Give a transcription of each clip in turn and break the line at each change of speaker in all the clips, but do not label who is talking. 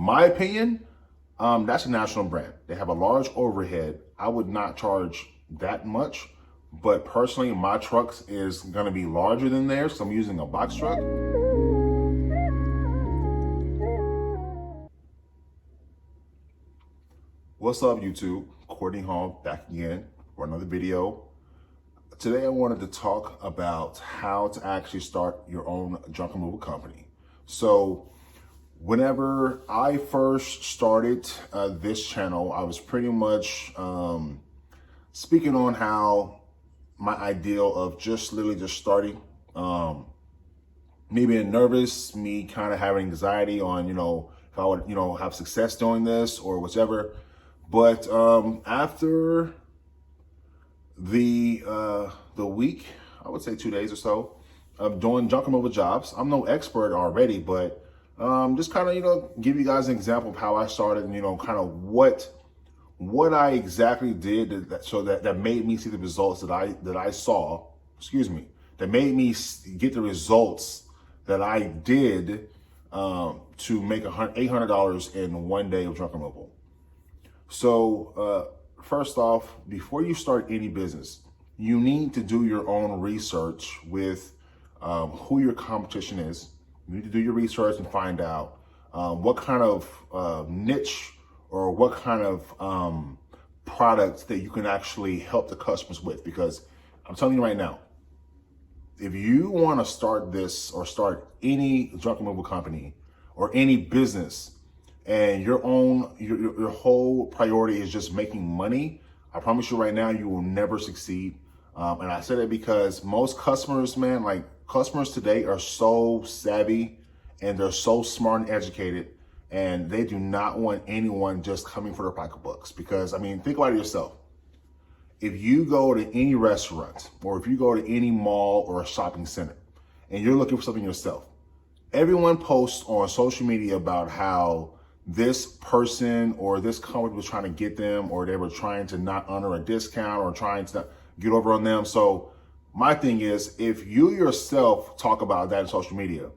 my opinion, that's a national brand. They have a large overhead. I would not charge that much, but personally, my trucks is gonna be larger than theirs, so I'm using a box truck. What's up, YouTube? Courtney Hall back again for another video. Today I wanted to talk about how to actually start your own junk removal company. So whenever I first started this channel, I was pretty much speaking on how my ideal of just literally just starting, me being nervous, me kind of having anxiety on, if I would, have success doing this or whichever. But after the week, I would say 2 days or so of doing junk removal jobs, I'm no expert already, but just kind of, give you guys an example of how I started and, kind of what I exactly did that made me see the results that I saw, that made me get the results that I did to make $800 in 1 day of junk removal. So first off, before you start any business, you need to do your own research with who your competition is. You need to do your research and find out what kind of niche or what kind of products that you can actually help the customers with. Because I'm telling you right now, if you want to start this or start any junk removal company or any business, and your whole priority is just making money, I promise you right now, you will never succeed. And I say that because most customers, man, like customers today are so savvy and they're so smart and educated, and they do not want anyone just coming for their pocketbooks. Because, I mean, think about it yourself. If you go to any restaurant or if you go to any mall or a shopping center and you're looking for something yourself, everyone posts on social media about how this person or this company was trying to get them, or they were trying to not honor a discount or trying to get over on them. So my thing is, if you yourself talk about that in social media,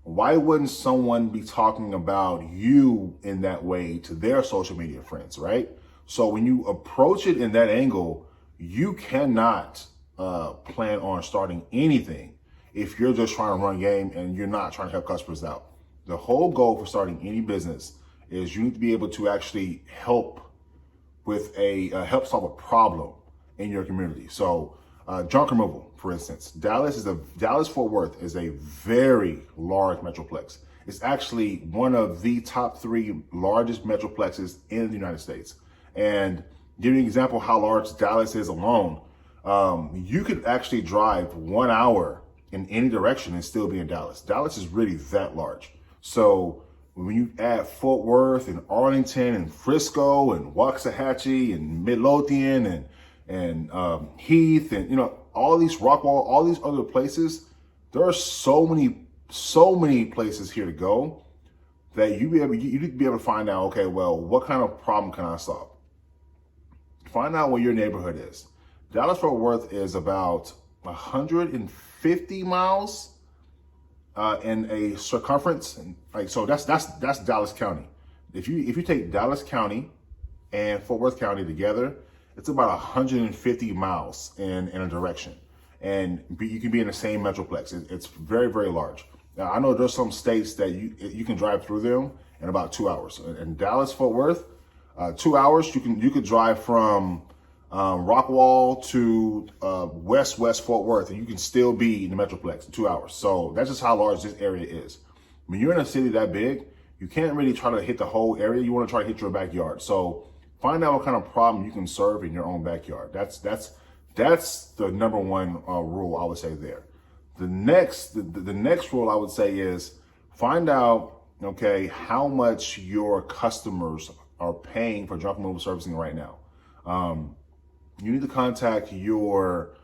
why wouldn't someone be talking about you in that way to their social media friends, right? So when you approach it in that angle, you cannot plan on starting anything if you're just trying to run game and you're not trying to help customers out. The whole goal for starting any business is you need to be able to actually help with help solve a problem in your community. So junk removal, for instance, Dallas-Fort Worth is a very large metroplex. It's actually one of the top 3 largest metroplexes in the United States. And give you an example of how large Dallas is alone, you could actually drive 1 hour in any direction and still be in Dallas. Dallas is really that large. So when you add Fort Worth and Arlington and Frisco and Waxahachie and Midlothian and Heath and all these Rockwall, all these other places, there are so many places here to go that you need to be able to find out, okay, well, what kind of problem can I solve? Find out where your neighborhood is. Dallas-Fort Worth is about 150 miles in a circumference, and so that's Dallas County. If you take Dallas County and Fort Worth County together, it's about 150 miles in a direction, and you can be in the same metroplex. It's very, very large. Now I know there's some states that you can drive through them in about 2 hours. In Dallas Fort Worth, 2 hours you could drive from Rockwall to West Fort Worth, and you can still be in the metroplex in 2 hours. So that's just how large this area is. When you're in a city that big, you can't really try to hit the whole area. You want to try to hit your backyard. So find out what kind of problem you can serve in your own backyard. That's the number one rule I would say there. The next rule I would say is find out, okay, how much your customers are paying for junk removal servicing right now. You need to contact your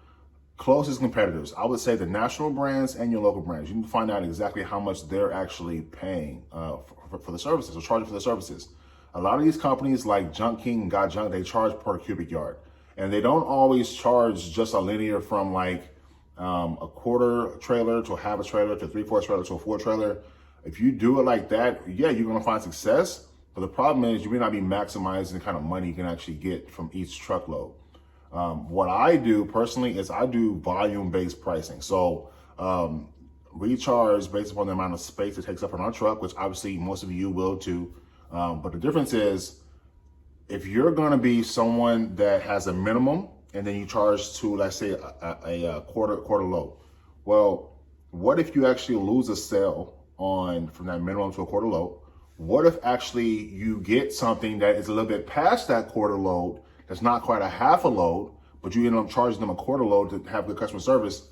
closest competitors. I would say the national brands and your local brands. You need to find out exactly how much they're actually paying for the services or charging for the services. A lot of these companies like Junk King and Got Junk, they charge per cubic yard. And they don't always charge just a linear from like a quarter trailer to a half a trailer to a 3/4 trailer to a 4 trailer. If you do it like that, yeah, you're going to find success. But the problem is you may not be maximizing the kind of money you can actually get from each truckload. What I do personally is I do volume-based pricing. So we charge based upon the amount of space it takes up on our truck, which obviously most of you will too. But the difference is if you're going to be someone that has a minimum and then you charge to, let's say, a quarter load. Well, what if you actually lose a sale from that minimum to a quarter load? What if actually you get something that is a little bit past that quarter load, that's not quite a half a load, but you end up charging them a quarter load to have good customer service?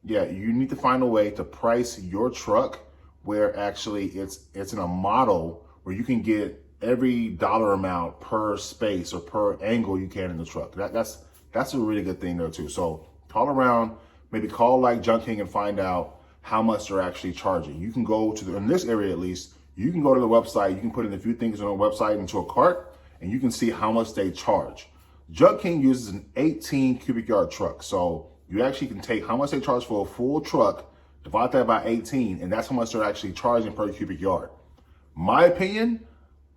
Yeah, you need to find a way to price your truck where actually it's in a model where you can get every dollar amount per space or per angle you can in the truck. That's a really good thing there too. So call around, maybe call like Junk King and find out how much they're actually charging. You can go to in this area at least, you can go to the website, you can put in a few things on the website into a cart, and you can see how much they charge. Junk King uses an 18 cubic yard truck. So you actually can take how much they charge for a full truck, divide that by 18, and that's how much they're actually charging per cubic yard. My opinion,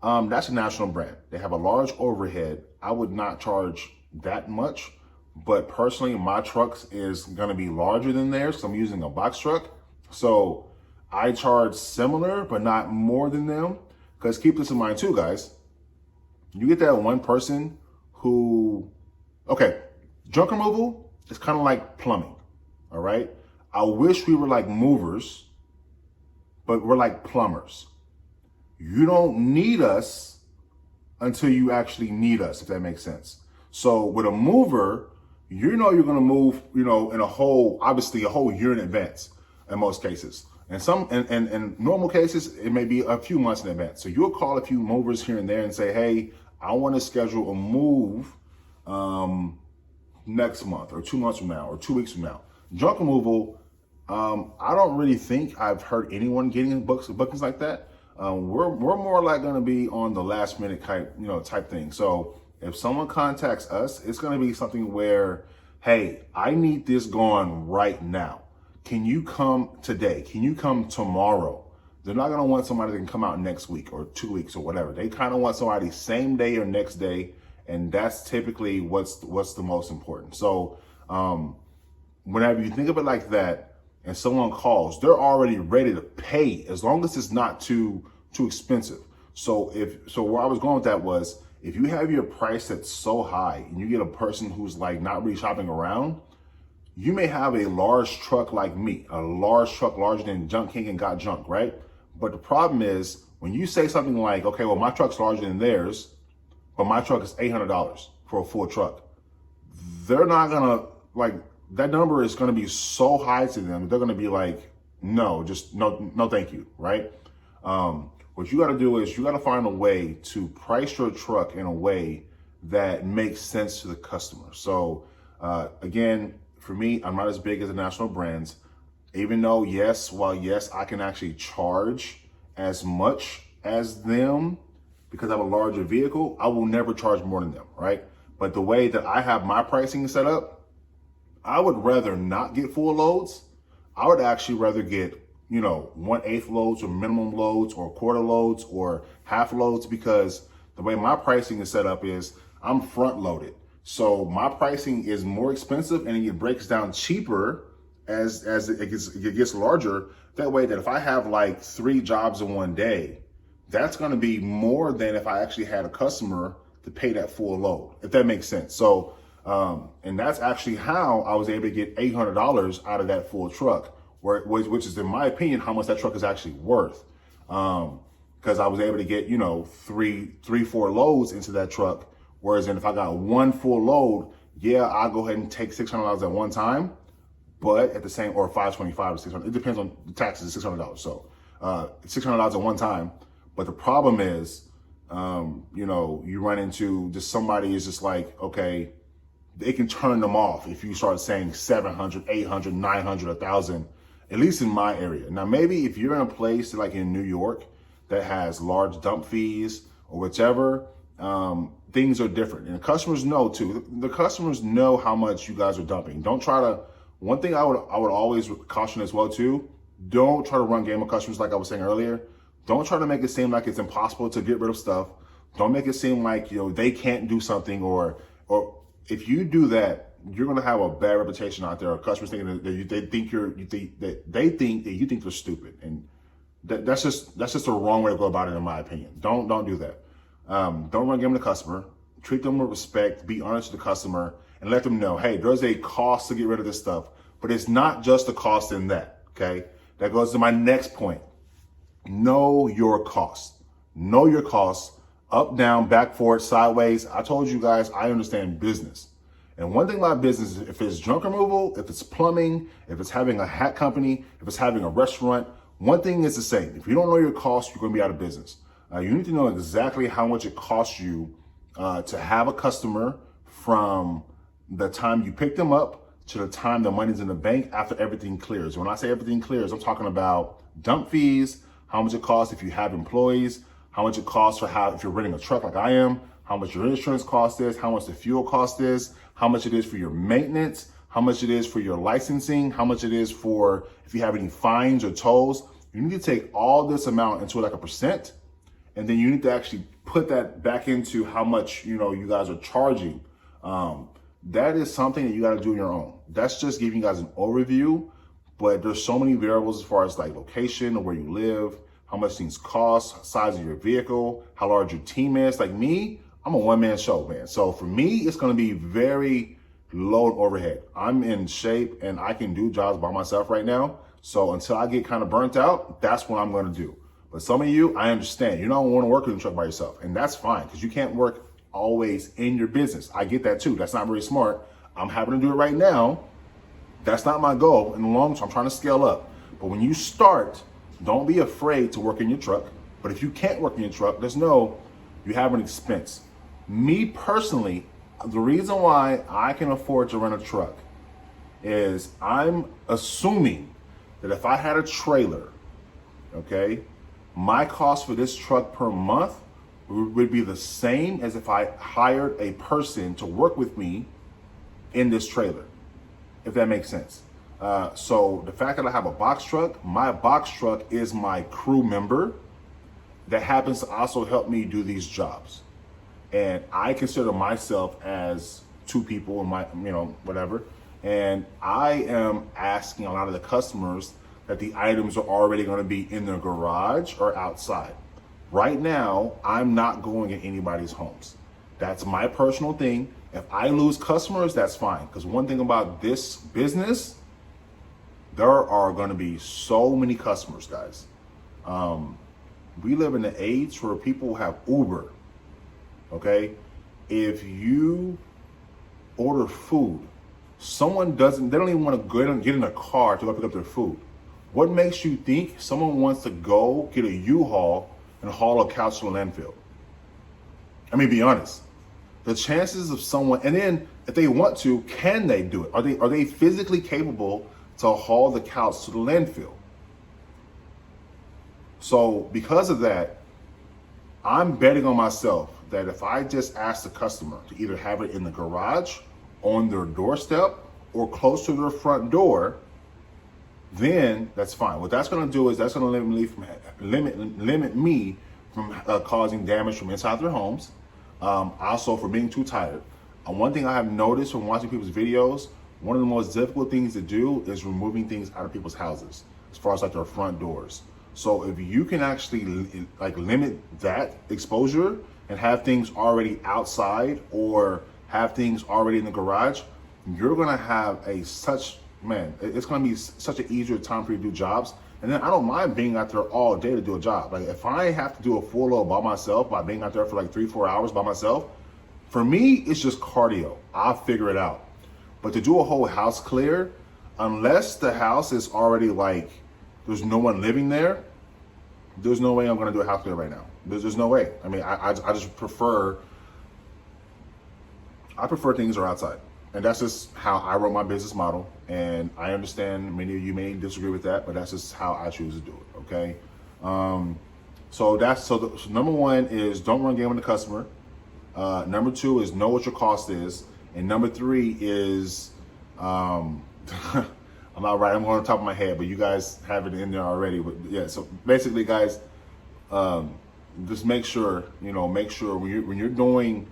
that's a national brand. They have a large overhead. I would not charge that much, but personally, my truck is gonna be larger than theirs, so I'm using a box truck. So I charge similar, but not more than them. Because keep this in mind too, guys. You get that one person who, okay, junk removal is kind of like plumbing, all right? I wish we were like movers, but we're like plumbers. You don't need us until you actually need us, if that makes sense. So with a mover, you know you're gonna move, in obviously a whole year in advance in most cases. And in normal cases, it may be a few months in advance. So you'll call a few movers here and there and say, hey, I want to schedule a move next month or 2 months from now or 2 weeks from now. Junk removal, I don't really think I've heard anyone getting bookings like that. We're more like going to be on the last minute type thing. So if someone contacts us, it's going to be something where, hey, I need this going right now. Can you come today? Can you come tomorrow? They're not going to want somebody that can come out next week or 2 weeks or whatever. They kind of want somebody same day or next day. And that's typically what's the most important. So whenever you think of it like that and someone calls, they're already ready to pay as long as it's not too expensive. So where I was going with that was, if you have your price that's so high and you get a person who's like not really shopping around, you may have a large truck like me, a large truck larger than Junk King and Got Junk, right? But the problem is when you say something like, okay, well, my truck's larger than theirs, but my truck is $800 for a full truck. They're not gonna, that number is gonna be so high to them. They're gonna be like, no, just no, thank you, right? What you gotta do is you gotta find a way to price your truck in a way that makes sense to the customer. So again, for me, I'm not as big as the national brands, even though yes, I can actually charge as much as them because I have a larger vehicle, I will never charge more than them, right? But the way that I have my pricing set up, I would rather not get full loads. I would actually rather get, 1/8 loads or minimum loads or quarter loads or half loads, because the way my pricing is set up is I'm front loaded. So my pricing is more expensive and it breaks down cheaper as it gets larger. That way that if I have like 3 jobs in one day, that's going to be more than if I actually had a customer to pay that full load, if that makes sense. So, and that's actually how I was able to get $800 out of that full truck, which is, in my opinion, how much that truck is actually worth. Because I was able to get, 4 loads into that truck. Whereas if I got one full load, yeah, I'll go ahead and take $600 at one time, but at the same, or $525 or $600, it depends on the taxes, $600. So $600 at one time. But the problem is, you run into just somebody is just like, okay, they can turn them off if you start saying 700, 800, 900, 1,000, at least in my area. Now, maybe if you're in a place like in New York that has large dump fees or whichever, things are different. And the customers know too. The customers know how much you guys are dumping. Don't try to, one thing I would always caution as well too, Don't try to run game with customers like I was saying earlier. Don't try to make it seem like it's impossible to get rid of stuff. Don't make it seem like, they can't do something, or if you do that, you're gonna have a bad reputation out there. Or customers thinking that they think you think they're stupid, and that's just a wrong way to go about it, in my opinion. Don't do that. Don't run game with the customer. Treat them with respect. Be honest with the customer, and let them know, hey, there's a cost to get rid of this stuff, but it's not just the cost in that. Okay, that goes to my next point. Know your cost. Know your costs. Up, down, back, forward, sideways. I told you guys I understand business. And one thing about business is, if it's junk removal, if it's plumbing, if it's having a hat company, if it's having a restaurant, one thing is the same. If you don't know your costs, you're going to be out of business. You need to know exactly how much it costs you to have a customer from the time you pick them up to the time the money's in the bank after everything clears. When I say everything clears, I'm talking about dump fees, how much it costs if you have employees, how much it costs if you're renting a truck like I am, how much your insurance cost is, how much the fuel cost is, how much it is for your maintenance, how much it is for your licensing, how much it is for if you have any fines or tolls. You need to take all this amount into like a percent, and then you need to actually put that back into how much you guys are charging. That is something that you got to do on your own. That's just giving you guys an overview, but there's so many variables as far as like location or where you live, how much things cost, size of your vehicle, how large your team is. Like me, I'm a one-man show, man. So for me, it's going to be very low in overhead. I'm in shape and I can do jobs by myself right now. So until I get kind of burnt out, that's what I'm going to do. But some of you, I understand. You don't want to work in a truck by yourself, and that's fine, because you can't work always in your business. I get that too. That's not very smart. I'm having to do it right now. That's not my goal in the long term. I'm trying to scale up. But when you start, don't be afraid to work in your truck. But if you can't work in your truck, just know you have an expense. Me personally, the reason why I can afford to rent a truck is I'm assuming that if I had a trailer, okay, my cost for this truck per month would be the same as if I hired a person to work with me in this trailer, if that makes sense. So the fact that I have a box truck, my box truck is my crew member that happens to also help me do these jobs. And I consider myself as two people in my, whatever. And I am asking a lot of the customers that the items are already going to be in their garage or outside. Right now, I'm not going in anybody's homes. That's my personal thing. If I lose customers, that's fine. Because one thing about this business, there are going to be so many customers, guys. We live in an age where people have Uber. Okay? If you order food, they don't even want to get in a car to go pick up their food. What makes you think someone wants to go get a U-Haul and haul a couch to a landfill? I mean, be honest. The chances of someone, and then if they want to, can they do it? Are they physically capable to haul the couch to the landfill? So because of that, I'm betting on myself that if I just ask the customer to either have it in the garage, on their doorstep, or close to their front door, then that's fine. What that's going to do is that's going to limit me from causing damage from inside their homes. Also for being too tired. One thing I have noticed from watching people's videos, one of the most difficult things to do is removing things out of people's houses, as far as like their front doors. So if you can actually limit that exposure and have things already outside or have things already in the garage, you're going to have it's going to be such an easier time for you to do jobs. And then I don't mind being out there all day to do a job. Like if I have to do a full load by myself, by being out there for like 3-4 hours by myself, for me, it's just cardio. I'll figure it out. But to do a whole house clear, unless the house is already there's no one living there, there's no way I'm going to do a house clear right now. There's no way. I mean, I just prefer things are outside. And that's just how I wrote my business model. And I understand many of you may disagree with that, but that's just how I choose to do it, okay? So number one is don't run game with the customer. Number two is know what your cost is. And number three is I'm not right. I'm going on top of my head, but you guys have it in there already. But yeah, so basically, guys, just make sure when you're doing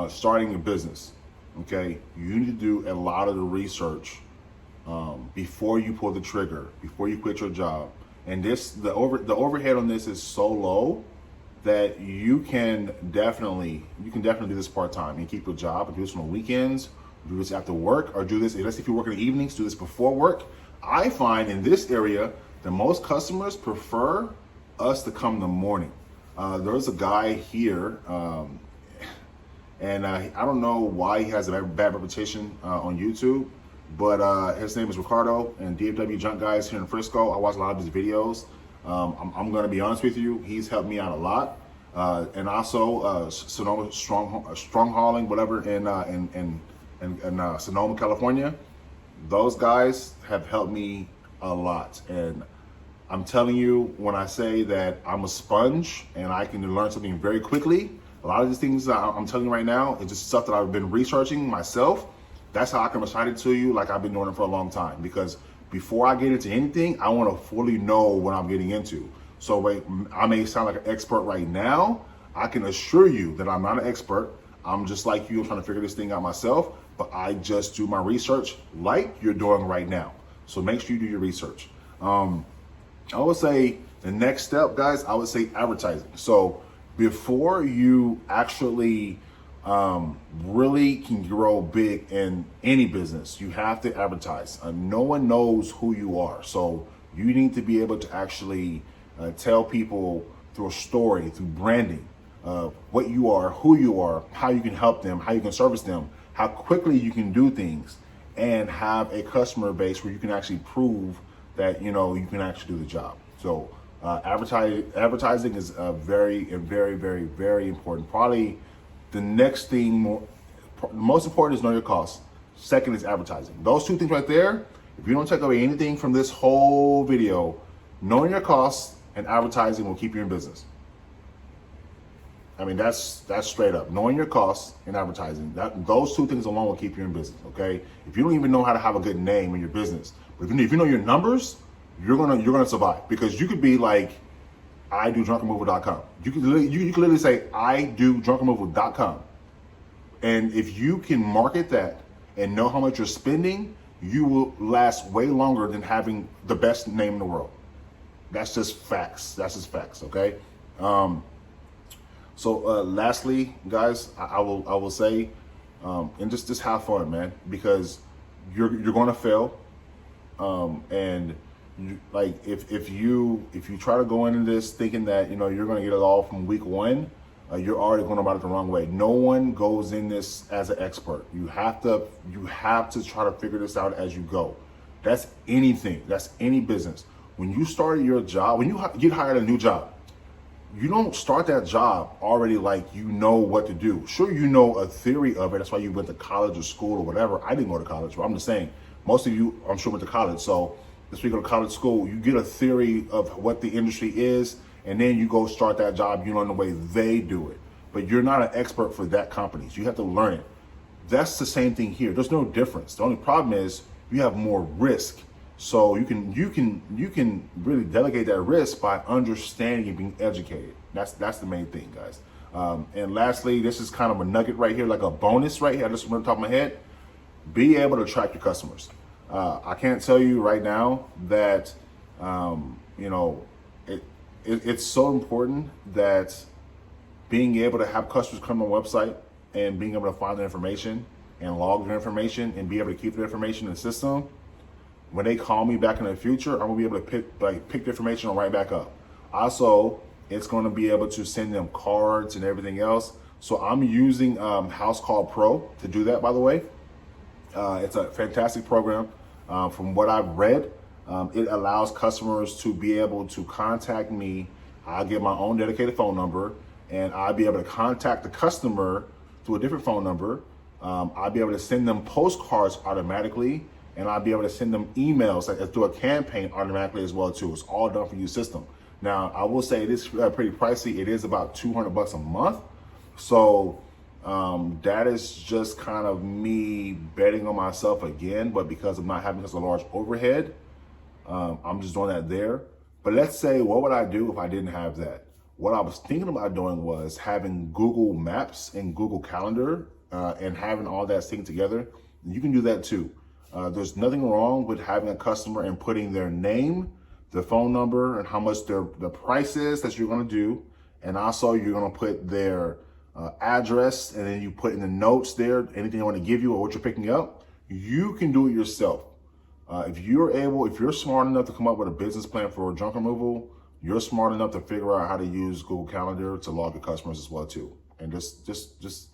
starting a business, okay, you need to do a lot of the research before you pull the trigger, before you quit your job. And the overhead on this is so low that you can definitely do this part-time and keep your job and do this on the weekends, do this after work, or do this, unless if you work in the evenings, do this before work. I find in this area that most customers prefer us to come in the morning. There's a guy here, and I don't know why he has a bad reputation on YouTube, but his name is Ricardo, and DFW Junk Guys here in Frisco. I watch a lot of his videos. I'm going to be honest with you, he's helped me out a lot, and also Sonoma strong hauling, whatever, in Sonoma, California. Those guys have helped me a lot, and I'm telling you, when I say that I'm a sponge and I can learn something very quickly, a lot of these things I'm telling you right now is just stuff that I've been researching myself. That's how I can recite it to you like I've been doing it for a long time, because before I get into anything, I want to fully know what I'm getting into. So wait, I may sound like an expert right now. I can assure you that I'm not an expert. I'm just like you, trying to figure this thing out myself, but I just do my research like you're doing right now. So make sure you do your research. I would say the next step, guys, I would say advertising. So before you actually really can grow big in any business, you have to advertise. No one knows who you are. So you need to be able to actually tell people through a story, through branding, what you are, who you are, how you can help them, how you can service them, how quickly you can do things, and have a customer base where you can actually prove that you can actually do the job. So advertising is a very, very, very, very important. Probably the next thing, most important is know your costs. Second is advertising. Those two things right there, if you don't take away anything from this whole video, knowing your costs and advertising will keep you in business. I mean, that's straight up. Knowing your costs and advertising, those two things alone will keep you in business, okay? If you don't even know how to have a good name in your business, but if you know your numbers, you're gonna survive, because you could be like, I do drunkenmover.com. You could literally say, I do drunkenmover.com. And if you can market that and know how much you're spending, you will last way longer than having the best name in the world. That's just facts. That's just facts, okay? So lastly, guys, I will say, and just have fun, man, because you're going to fail, and if you try to go into this thinking that you're going to get it all from week one, you're already going about it the wrong way. No one goes in this as an expert. You have to try to figure this out as you go. That's anything. That's any business. When you start your job, when you get hired a new job, you don't start that job already like you know what to do. Sure, you know a theory of it. That's why you went to college or school or whatever. I didn't go to college, but I'm just saying, most of you, I'm sure, went to college. So if you go to college school, you get a theory of what the industry is, and then you go start that job. You learn the way they do it. But you're not an expert for that company. So you have to learn it. That's the same thing here. There's no difference. The only problem is you have more risk. So you can really delegate that risk by understanding and being educated. That's the main thing, guys. And lastly, this is kind of a nugget right here, like a bonus right here. I just went on top of my head. Be able to track your customers. I can't tell you right now that it's so important that being able to have customers come to the website and being able to find their information and log their information and be able to keep their information in the system. When they call me back in the future, I'm gonna be able to pick the information right back up. Also, it's gonna be able to send them cards and everything else. So I'm using House Call Pro to do that, by the way. It's a fantastic program. From what I've read, it allows customers to be able to contact me. I'll get my own dedicated phone number, and I'll be able to contact the customer through a different phone number. I'll be able to send them postcards automatically, and I'll be able to send them emails through a campaign automatically as well too. It's all done for you system. Now, I will say it is pretty pricey. It is about $200 a month. So That is just kind of me betting on myself again, but because I'm not having such a large overhead, I'm just doing that there. But let's say, what would I do if I didn't have that? What I was thinking about doing was having Google Maps and Google Calendar and having all that synced together. You can do that too. There's nothing wrong with having a customer and putting their name, their phone number, and how much the price is that you're going to do. And also you're going to put their address, and then you put in the notes there, anything they want to give you or what you're picking up. You can do it yourself. If you're smart enough to come up with a business plan for junk removal, you're smart enough to figure out how to use Google Calendar to log your customers as well too. And just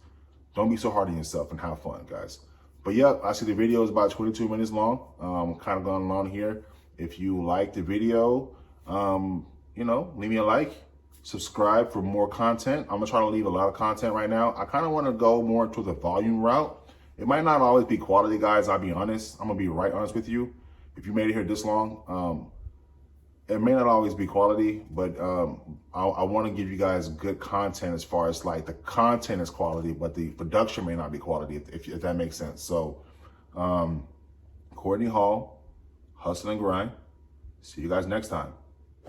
don't be so hard on yourself and have fun, guys. But yeah, I see the video is about 22 minutes long. Kind of going on here. If you like the video, leave me a like, subscribe for more content. I'm gonna try to leave a lot of content right now. I kind of want to go more to the volume route. It might not always be quality, guys. I'll be honest. I'm gonna be right honest with you. If you made it here this long, it may not always be quality, but I want to give you guys good content as far as like the content is quality, but the production may not be quality, if that makes sense. So, Courtney Hall, hustle and grind. See you guys next time.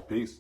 Peace.